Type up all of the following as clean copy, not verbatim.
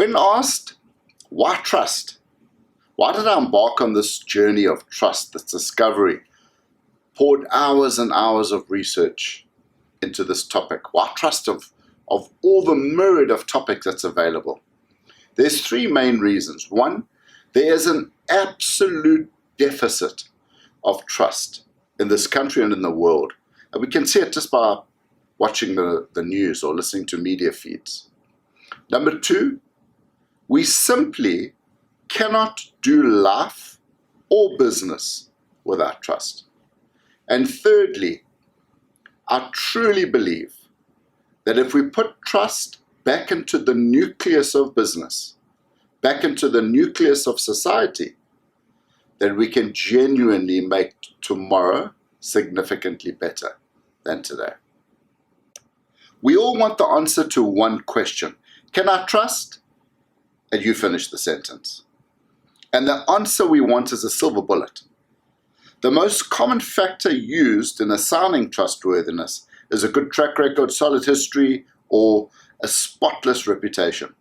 When asked, why trust? Why did I embark on this journey of trust, this discovery? Poured hours and hours of research into this topic. Why trust of all the myriad of topics that's available? There's three main reasons. One, there is an absolute deficit of trust in this country and in the world. And we can see it just by watching the news or listening to media feeds. Number two, we simply cannot do life or business without trust. And thirdly, I truly believe that if we put trust back into the nucleus of business, back into the nucleus of society, then we can genuinely make tomorrow significantly better than today. We all want the answer to one question. Can I trust? And you finish the sentence. And the answer we want is a silver bullet. The most common factor used in assigning trustworthiness is a good track record, solid history, or a spotless reputation.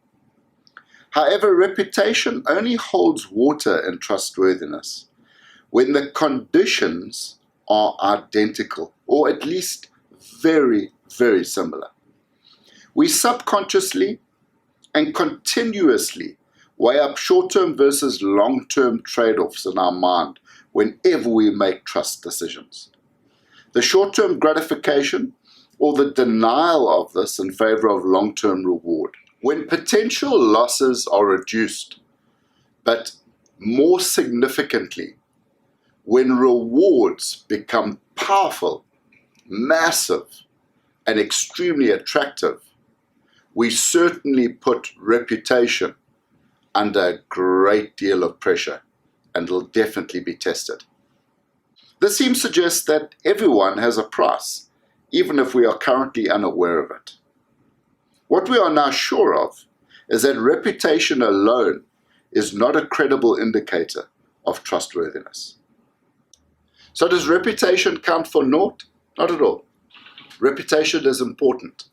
However, reputation only holds water in trustworthiness when the conditions are identical, or at least very, very similar. We subconsciously and continuously weigh up short-term versus long-term trade-offs in our mind whenever we make trust decisions. The short-term gratification or the denial of this in favor of long-term reward. When potential losses are reduced, but more significantly, when rewards become powerful, massive, and extremely attractive, we certainly put reputation under a great deal of pressure and will definitely be tested. This seems to suggest that everyone has a price, even if we are currently unaware of it. What we are now sure of is that reputation alone is not a credible indicator of trustworthiness. So does reputation count for naught? Not at all. Reputation is important.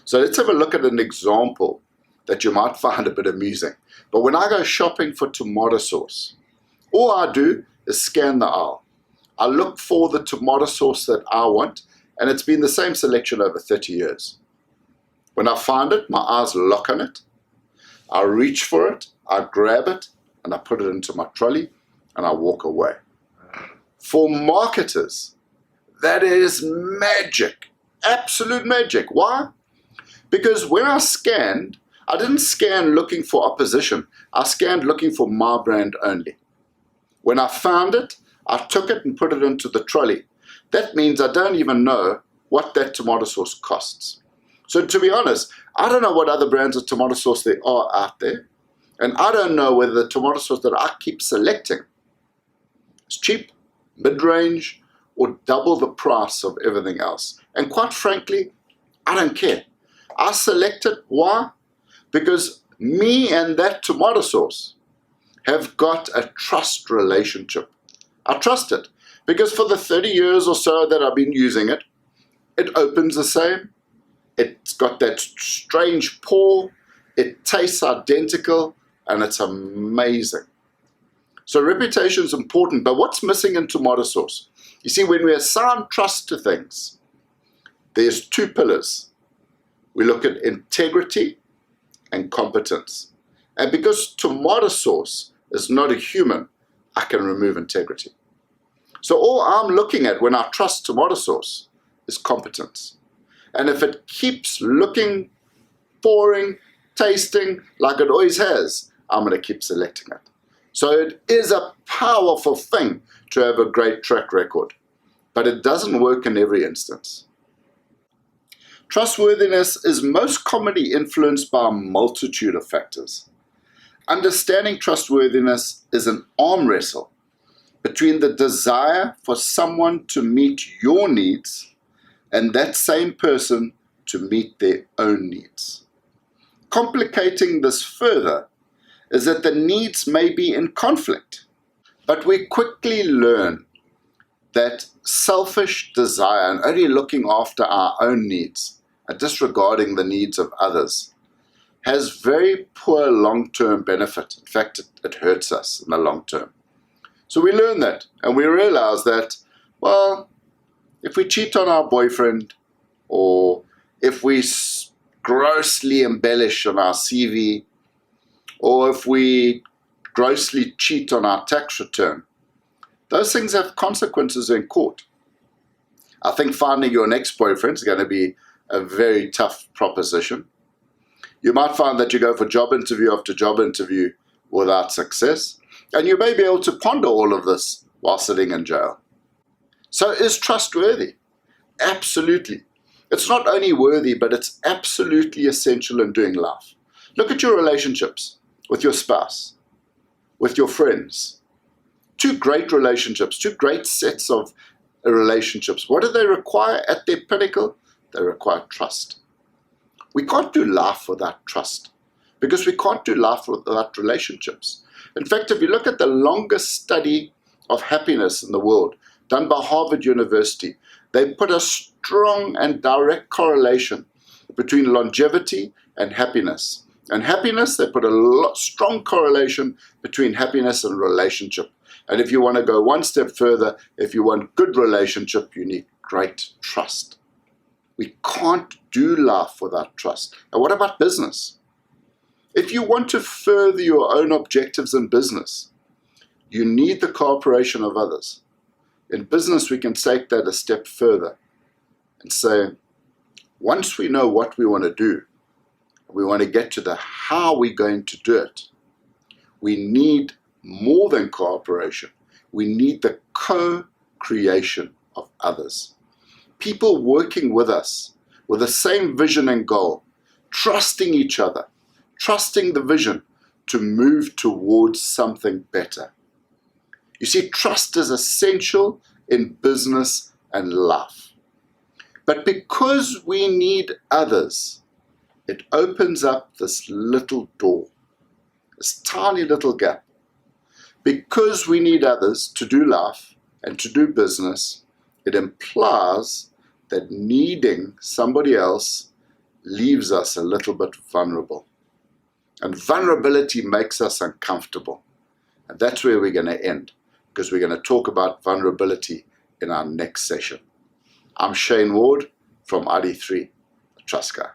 So let's have a look at an example that you might find a bit amusing. But when I go shopping for tomato sauce, all I do is scan the aisle. I look for the tomato sauce that I want, and it's been the same selection over 30 years. When I find it, my eyes lock on it. I reach for it, I grab it, and I put it into my trolley, and I walk away. For marketers, that is magic, absolute magic. Why? Because when I scanned, I didn't scan looking for opposition. I scanned looking for my brand only. When I found it, I took it and put it into the trolley. That means I don't even know what that tomato sauce costs. So to be honest, I don't know what other brands of tomato sauce there are out there. And I don't know whether the tomato sauce that I keep selecting is cheap, mid-range, or double the price of everything else. And quite frankly, I don't care. I select it. Why? Because me and that tomato sauce have got a trust relationship. I trust it because for the 30 years or so that I've been using it, it opens the same. It's got that strange pour. It tastes identical, and it's amazing. So reputation is important, but what's missing in tomato sauce? You see, when we assign trust to things, there's two pillars. We look at integrity and competence. And because tomato sauce is not a human, I can remove integrity. So all I'm looking at when I trust tomato sauce is competence. And if it keeps looking, pouring, tasting like it always has, I'm going to keep selecting it. So it is a powerful thing to have a great track record, but it doesn't work in every instance. Trustworthiness is most commonly influenced by a multitude of factors. Understanding trustworthiness is an arm wrestle between the desire for someone to meet your needs and that same person to meet their own needs. Complicating this further is that the needs may be in conflict, but we quickly learn that selfish desire and only looking after our own needs and disregarding the needs of others has very poor long-term benefit. In fact, it hurts us in the long term. So we learn that, and we realize that, well, if we cheat on our boyfriend, or if we grossly embellish on our CV, or if we grossly cheat on our tax return, those things have consequences in court. I think finding your next boyfriend is going to be a very tough proposition. You might find that you go for job interview after job interview without success, and you may be able to ponder all of this while sitting in jail. So is trust worthy? Absolutely. It's not only worthy, but it's absolutely essential in doing life. Look at your relationships with your spouse, with your friends. Two great relationships, two great sets of relationships. What do they require at their pinnacle? They require trust. We can't do life without trust, because we can't do life without relationships. In fact, if you look at the longest study of happiness in the world, done by Harvard University, they put a strong and direct correlation between longevity and happiness. And happiness, they put a strong correlation between happiness and relationship. And if you want to go one step further, if you want good relationship, you need great trust. We can't do life without trust. And what about business? If you want to further your own objectives in business, you need the cooperation of others. In business, we can take that a step further and say, once we know what we want to do, we want to get to the how we're going to do it, we need more than cooperation. We need the co-creation of others. People working with us with the same vision and goal, trusting each other, trusting the vision to move towards something better. You see, trust is essential in business and life. But because we need others, it opens up this little door, this tiny little gap. Because we need others to do life and to do business, it implies that needing somebody else leaves us a little bit vulnerable. And vulnerability makes us uncomfortable. And that's where we're going to end, because we're going to talk about vulnerability in our next session. I'm Shane Ward from ID3, the Trust Guy.